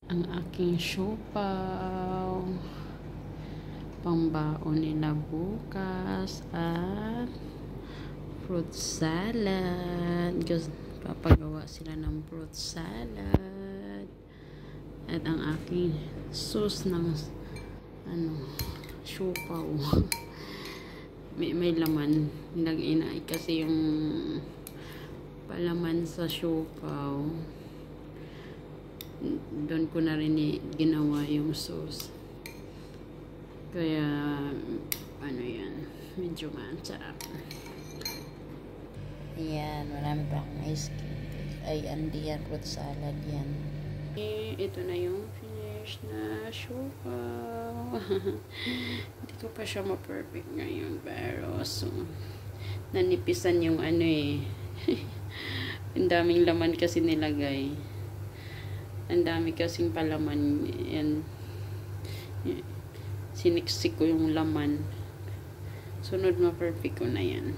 ang aking siopaw, pangbaon nila bukas, at fruit salad. Papagawa sila ng fruit salad. At ang aking sauce ng siopaw. may laman. Nag-inay kasi yung palaman sa siopaw. Doon ko na rin ginawa yung sauce. Kaya yan, medyo masarap. Ayan, marami pa akong ice cream. Ay, hindi yan, fruit salad yan. Ito na yung finish na siopaw. Hindi ko pa siya ma-perfect ngayon, pero nanipisan yung ang daming laman kasi nilagay. Ang dami kasing palaman yan. Siniksik ko yung laman. Sunod ma-perfect ko na yan.